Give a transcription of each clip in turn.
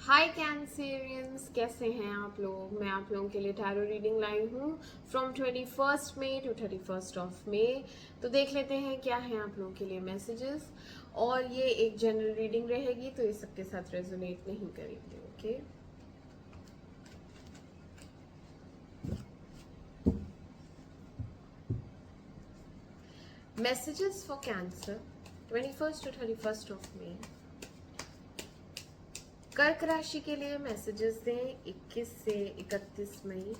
हाय Cancerians, कैसे हैं आप लोग। मैं आप लोगों के लिए टैरो रीडिंग लाई हूँ फ्रॉम 21 मई टू 31 तो देख लेते हैं क्या है आप लोगों के लिए मैसेजेस। और ये एक जनरल रीडिंग रहेगी तो ये सबके साथ रेजोनेट नहीं करेंगे। Okay, messages for cancer 21 to 31 मई। कर्क राशि के लिए मैसेजेस दें 21 से 31 मई।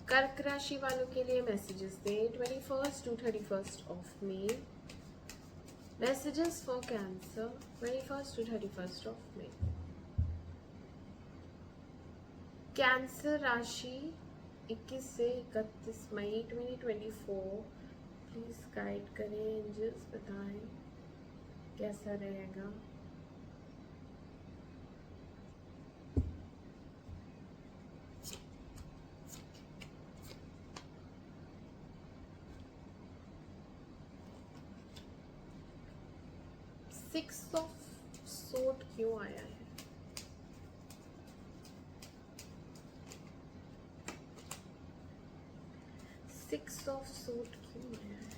कर्क राशि वालों के लिए मैसेजेस दें 21 टू 31 मई। मैसेजेस फॉर कैंसर 21 टू 31 मई। कैंसर राशि 21 से 31 मई 2024। प्लीज गाइड करें, एंजल्स बताएं कैसा रहेगा। सिक्स ऑफ सोड क्यों आया है? सिक्स ऑफ सोड क्यों आया है?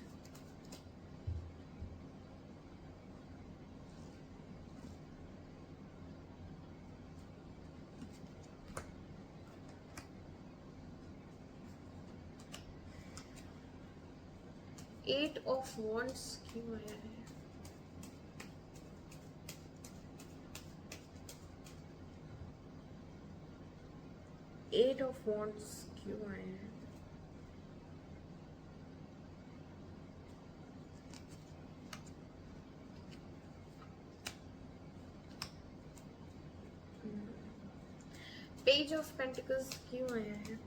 एट ऑफ वॉन्ड्स क्यों आया है? एट ऑफ वॉन्ड्स क्यों आया है? पेज ऑफ पेंटिकल्स क्यों आया है?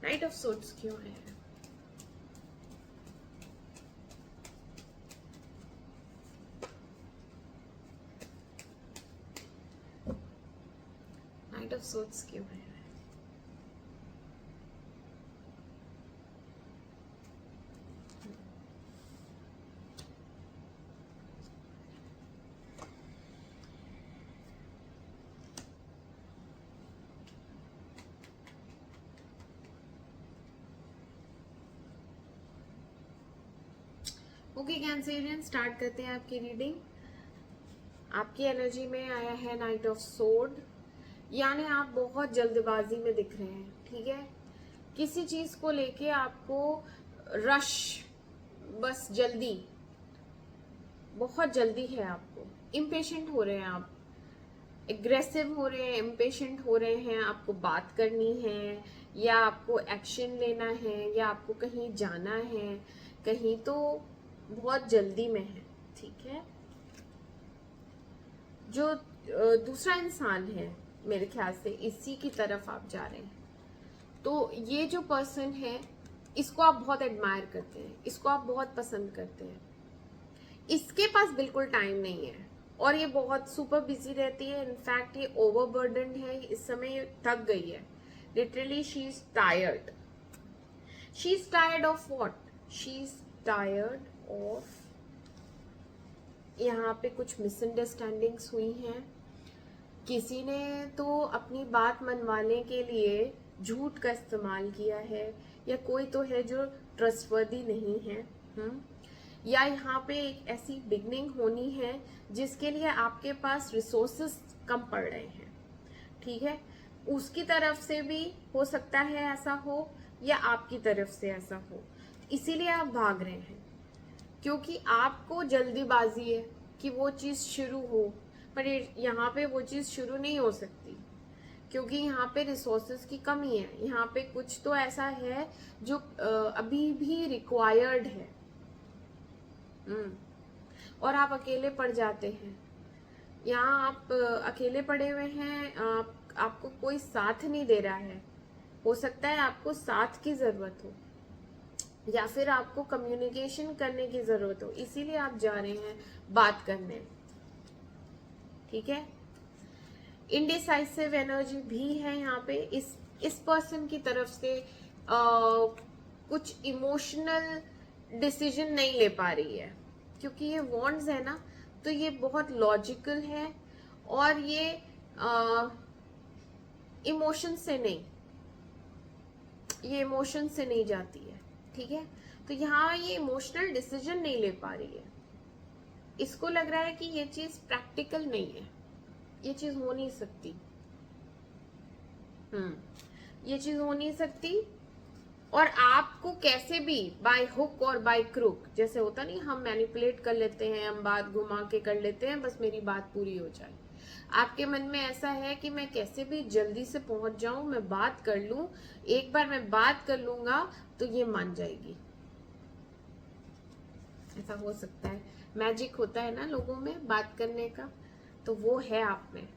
नाइट ऑफ सोर्ड्स क्यों आया है? नाइट ऑफ सोर्ड्स क्यों आया है? ओके कैंसेरियन, स्टार्ट करते हैं आपकी रीडिंग। आपकी एनर्जी में आया है नाइट ऑफ सोर्ड, यानी आप बहुत जल्दबाजी में दिख रहे हैं। ठीक है, किसी चीज को लेके आपको रश, बस जल्दी, बहुत जल्दी है आपको। इम्पेशेंट हो रहे हैं आप, एग्रेसिव हो रहे हैं, इम्पेशेंट हो रहे हैं। आपको बात करनी है या आपको एक्शन लेना है या आपको कहीं जाना है, कहीं तो बहुत जल्दी में है। ठीक है, जो दूसरा इंसान है मेरे ख्याल से इसी की तरफ आप जा रहे हैं। तो ये जो पर्सन है इसको आप बहुत एडमायर करते हैं, इसको आप बहुत पसंद करते हैं। इसके पास बिल्कुल टाइम नहीं है और ये बहुत सुपर बिजी रहती है। इनफैक्ट ये ओवरबर्डन्ड है, इस समय ये थक गई है। Literally she is tired. She is tired of what? She is tired of, यहाँ पे कुछ मिसअंडरस्टैंडिंग्स हुई हैं। किसी ने तो अपनी बात मनवाने के लिए झूठ का इस्तेमाल किया है, या कोई तो है जो ट्रस्टवर्दी नहीं है। या यहाँ पे एक ऐसी बिगनिंग होनी है जिसके लिए आपके पास रिसोर्सेस कम पड़ रहे हैं। ठीक है, उसकी तरफ से भी हो सकता है ऐसा हो, या आपकी तरफ से ऐसा हो, इसीलिए आप भाग रहे हैं। क्योंकि आपको जल्दीबाजी है कि वो चीज शुरू हो, पर यहाँ पे वो चीज शुरू नहीं हो सकती क्योंकि यहाँ पे रिसोर्सेज की कमी है। यहाँ पे कुछ तो ऐसा है जो अभी भी रिक्वायर्ड है। और आप अकेले पड़ जाते हैं। यहाँ आप अकेले पड़े हुए हैं, आपको कोई साथ नहीं दे रहा है। हो सकता है आपको साथ की जरूरत हो। या फिर आपको कम्युनिकेशन करने की जरूरत हो, इसीलिए आप जा रहे हैं बात करने। ठीक है, इनडिसाइसिव एनर्जी भी है यहाँ पे। इस पर्सन की तरफ से कुछ इमोशनल डिसीजन नहीं ले पा रही है, क्योंकि ये वॉन्ड्स है ना, तो ये बहुत लॉजिकल है और ये इमोशन से नहीं, ये इमोशन से नहीं जाती है। ठीक है, तो यहाँ ये इमोशनल डिसीजन नहीं ले पा रही है। इसको लग रहा है कि ये चीज प्रैक्टिकल नहीं है, ये चीज हो नहीं सकती। ये चीज हो नहीं सकती, और आपको कैसे भी बाय हुक और बाय क्रुक, जैसे होता नहीं, हम मैनिपुलेट कर लेते हैं, हम बात घुमा के कर लेते हैं, बस मेरी बात पूरी हो जाए। आपके मन में ऐसा है कि मैं कैसे भी जल्दी से पहुंच जाऊं, मैं बात कर लूं, एक बार मैं बात कर लूंगा तो ये मान जाएगी। ऐसा हो सकता है, मैजिक होता है ना लोगों में बात करने का, तो वो है आप में।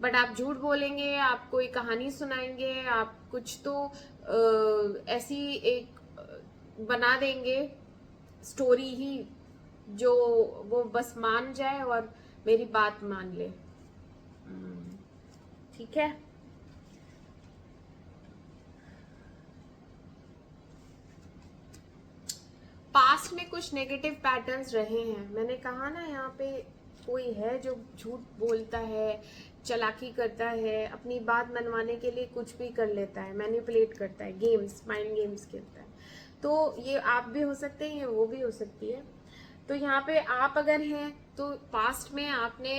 बट आप झूठ बोलेंगे, आप कोई कहानी सुनाएंगे, आप कुछ तो ऐसी एक बना देंगे स्टोरी ही, जो वो बस मान जाए और मेरी बात मान ले। ठीक है, पास्ट में कुछ नेगेटिव पैटर्न्स रहे हैं। मैंने कहा ना, यहाँ पे कोई है जो झूठ बोलता है, चालाकी करता है, अपनी बात मनवाने के लिए कुछ भी कर लेता है, मैनिपुलेट करता है, गेम्स, माइंड गेम्स खेलता है। तो ये आप भी हो सकते हैं, ये वो भी हो सकती है। तो यहाँ पे आप अगर हैं तो पास्ट में आपने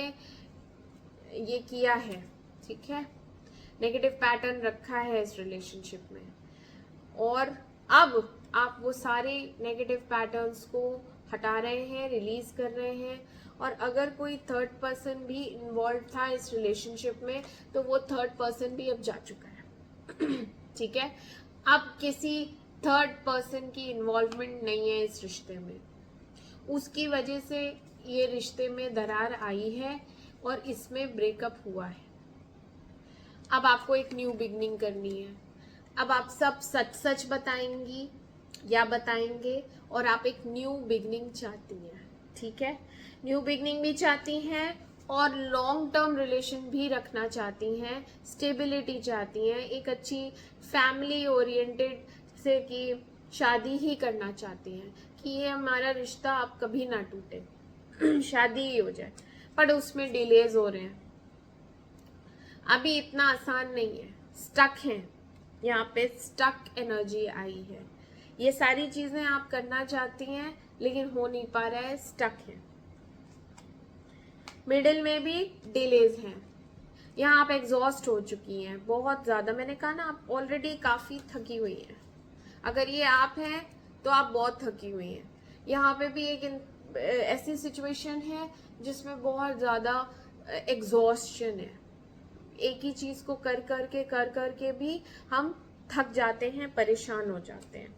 ये किया है, ठीक है, नेगेटिव पैटर्न रखा है इस रिलेशनशिप में, और अब आप वो सारे नेगेटिव पैटर्न्स को हटा रहे हैं, रिलीज कर रहे हैं। और अगर कोई थर्ड पर्सन भी इन्वॉल्व था इस रिलेशनशिप में, तो वो थर्ड पर्सन भी अब जा चुका है। ठीक है, अब किसी थर्ड पर्सन की इन्वॉल्वमेंट नहीं है इस रिश्ते में, उसकी वजह से ये रिश्ते में दरार आई है और इसमें ब्रेकअप हुआ है। अब आपको एक न्यू बिगनिंग करनी है। अब आप सब सच सच बताएंगी या बताएंगे, और आप एक न्यू बिगनिंग चाहती हैं। ठीक है, न्यू बिगनिंग भी चाहती हैं और लॉन्ग टर्म रिलेशन भी रखना चाहती हैं, स्टेबिलिटी चाहती हैं, एक अच्छी फैमिली ओरिएंटेड से की शादी ही करना चाहती हैं कि ये हमारा रिश्ता अब कभी ना टूटे, शादी ही हो जाए। पर उसमें डिलेज हो रहे हैं, अभी इतना आसान नहीं है, स्टक है, यहाँ पे स्टक एनर्जी आई है। ये सारी चीजें आप करना चाहती हैं लेकिन हो नहीं पा रहा है, स्टक है। मिडिल में भी डिलेज हैं, यहाँ आप एग्जॉस्ट हो चुकी हैं बहुत ज्यादा। मैंने कहा ना, आप ऑलरेडी काफी थकी हुई हैं। अगर ये आप हैं तो आप बहुत थकी हुई हैं। यहाँ पे भी एक ऐसी सिचुएशन है जिसमें बहुत ज्यादा एग्जॉस्शन है। एक ही चीज को कर करके भी हम थक जाते हैं, परेशान हो जाते हैं।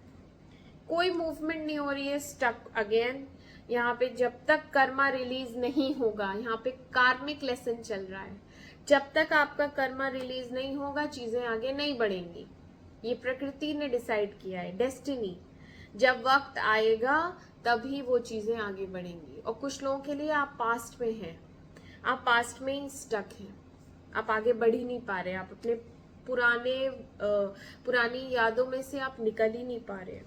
कोई मूवमेंट नहीं हो रही है, स्टक अगेन। यहाँ पे जब तक कर्मा रिलीज नहीं होगा, यहाँ पे कार्मिक लेसन चल रहा है, जब तक आपका कर्मा रिलीज नहीं होगा चीजें आगे नहीं बढ़ेंगी। ये प्रकृति ने डिसाइड किया है, डेस्टिनी। जब वक्त आएगा तभी वो चीजें आगे बढ़ेंगी। और कुछ लोगों के लिए आप पास्ट में हैं, आप पास्ट में ही स्टक हैं, आप आगे बढ़ ही नहीं पा रहे, आप अपने पुरानी यादों में से आप निकल ही नहीं पा रहे।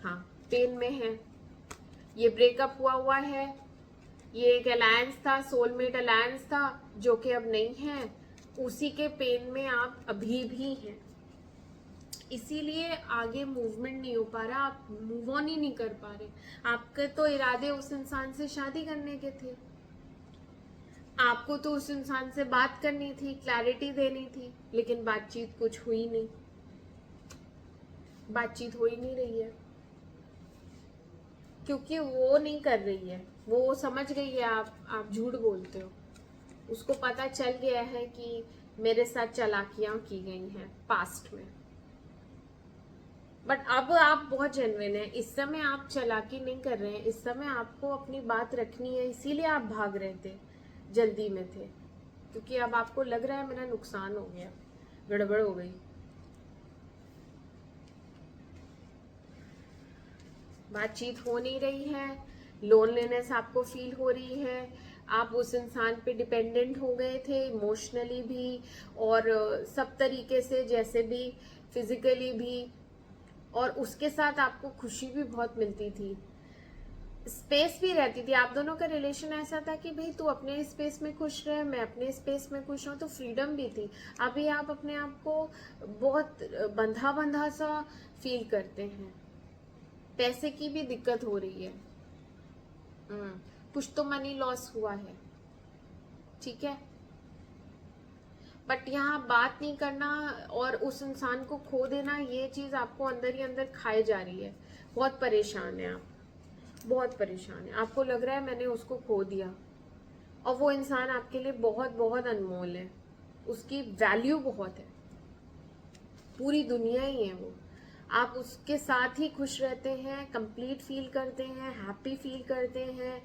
हाँ, पेन में है, ये ब्रेकअप हुआ है, ये एक अलायंस था, सोलमेट अलायंस था, जो कि अब नहीं है, उसी के पेन में आप अभी भी हैं। इसीलिए आगे मूवमेंट नहीं हो पा रहा, आप मूव ऑन ही नहीं कर पा रहे। आपके तो इरादे उस इंसान से शादी करने के थे, आपको तो उस इंसान से बात करनी थी, क्लैरिटी देनी थी, लेकिन बातचीत कुछ हुई नहीं, बातचीत हो ही नहीं रही है, क्योंकि वो नहीं कर रही है। वो समझ गई है आप झूठ बोलते हो, उसको पता चल गया है कि मेरे साथ चालाकियां की गई हैं पास्ट में। बट अब आप बहुत जेन्युइन है, इस समय आप चालाकी नहीं कर रहे हैं, इस समय आपको अपनी बात रखनी है, इसीलिए आप भाग रहे थे, जल्दी में थे, क्योंकि अब आपको लग रहा है मेरा नुकसान हो गया, गड़बड़ हो गई। बातचीत हो नहीं रही है, लोनलीनेस आपको फील हो रही है, आप उस इंसान पे डिपेंडेंट हो गए थे इमोशनली भी और सब तरीके से, जैसे भी फिजिकली भी, और उसके साथ आपको खुशी भी बहुत मिलती थी, स्पेस भी रहती थी। आप दोनों का रिलेशन ऐसा था कि भाई तू अपने स्पेस में खुश रहे, मैं अपने स्पेस में खुश रहूं, तो फ्रीडम भी थी। अभी आप अपने आप को बहुत बंधा बंधा सा फील करते हैं, पैसे की भी दिक्कत हो रही है, कुछ तो मनी लॉस हुआ है, ठीक है। बट यहाँ बात नहीं करना और उस इंसान को खो देना, ये चीज आपको अंदर ही अंदर खाए जा रही है। बहुत परेशान है आप, बहुत परेशान है, आपको लग रहा है मैंने उसको खो दिया, और वो इंसान आपके लिए बहुत बहुत अनमोल है, उसकी वैल्यू बहुत है, पूरी दुनिया ही है वो। आप उसके साथ ही खुश रहते हैं, कंप्लीट फील करते हैं, हैप्पी फील करते हैं,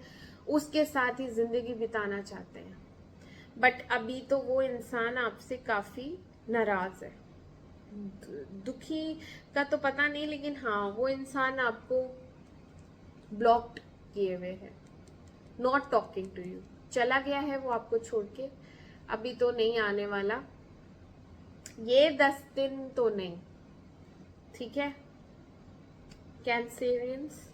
उसके साथ ही जिंदगी बिताना चाहते हैं। बट अभी तो वो इंसान आपसे काफी नाराज है, दुखी का तो पता नहीं, लेकिन हाँ वो इंसान आपको ब्लॉक्ड किए हुए है, नॉट टॉकिंग टू यू, चला गया है वो आपको छोड़ के, अभी तो नहीं आने वाला, ये 10 दिन तो नहीं, ठीक है। कैंसेरियंस,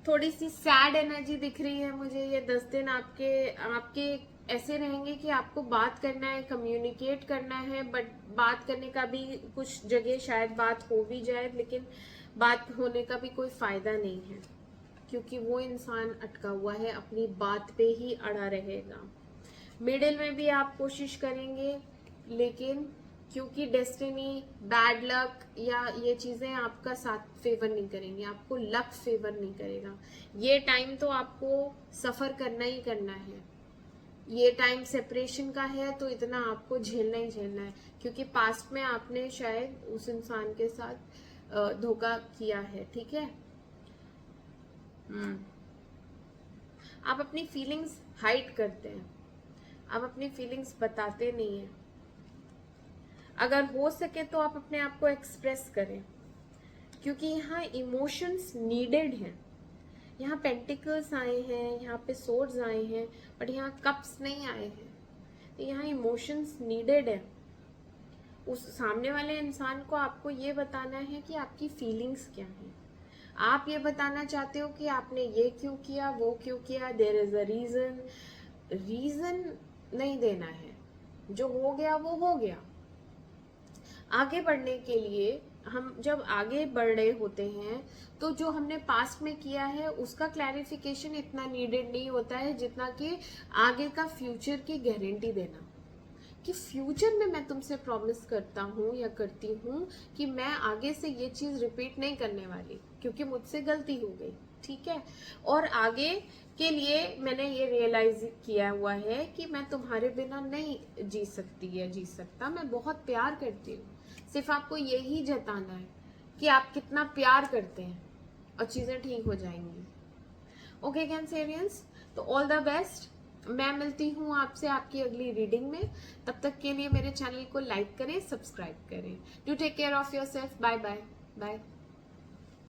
थोड़ी सी सैड एनर्जी दिख रही है मुझे, ये 10 दिन आपके ऐसे रहेंगे कि आपको बात करना है, कम्युनिकेट करना है, बट बात करने का भी कुछ जगह शायद बात हो भी जाए, लेकिन बात होने का भी कोई फायदा नहीं है, क्योंकि वो इंसान अटका हुआ है, अपनी बात पे ही अड़ा रहेगा। मिडिल में भी आप कोशिश करेंगे, लेकिन क्योंकि डेस्टिनी, बैड लक या ये चीजें आपका साथ फेवर नहीं करेंगी, आपको लक फेवर नहीं करेगा। ये टाइम तो आपको सफर करना ही करना है, ये टाइम सेपरेशन का है, तो इतना आपको झेलना ही झेलना है, क्योंकि पास्ट में आपने शायद उस इंसान के साथ धोखा किया है, ठीक है। आप अपनी फीलिंग्स हाइड करते हैं, आप अपनी फीलिंग्स बताते नहीं हैं। अगर हो सके तो आप अपने आप को एक्सप्रेस करें, क्योंकि यहाँ इमोशंस नीडेड हैं। यहाँ पेंटिकल्स आए हैं, यहाँ पे सोर्ड्स आए हैं, बट यहाँ कप्स नहीं आए हैं, तो यहाँ इमोशंस नीडेड है। उस सामने वाले इंसान को आपको ये बताना है कि आपकी फीलिंग्स क्या हैं। आप ये बताना चाहते हो कि आपने ये क्यों किया, वो क्यों किया, देयर इज अ रीजन नहीं देना है, जो हो गया वो हो गया। आगे बढ़ने के लिए हम जब आगे बढ़ रहे होते हैं, तो जो हमने पास्ट में किया है उसका क्लैरिफिकेशन इतना नीडेड नहीं होता है, जितना कि आगे का फ्यूचर की गारंटी देना, कि फ्यूचर में मैं तुमसे प्रॉमिस करता हूँ या करती हूँ कि मैं आगे से ये चीज रिपीट नहीं करने वाली, क्योंकि मुझसे गलती हो गई, ठीक है। और आगे के लिए मैंने ये रियलाइज किया हुआ है कि मैं तुम्हारे बिना नहीं जी सकती या जी सकता, मैं बहुत प्यार करती हूँ। सिर्फ आपको यही जताना है कि आप कितना प्यार करते हैं, और चीजें ठीक हो जाएंगी। ओके कैंसेरियंस, तो ऑल द बेस्ट। मैं मिलती हूँ आपसे आपकी अगली रीडिंग में, तब तक के लिए मेरे चैनल को लाइक करें, सब्सक्राइब करें। Do take care of your self, bye bye bye.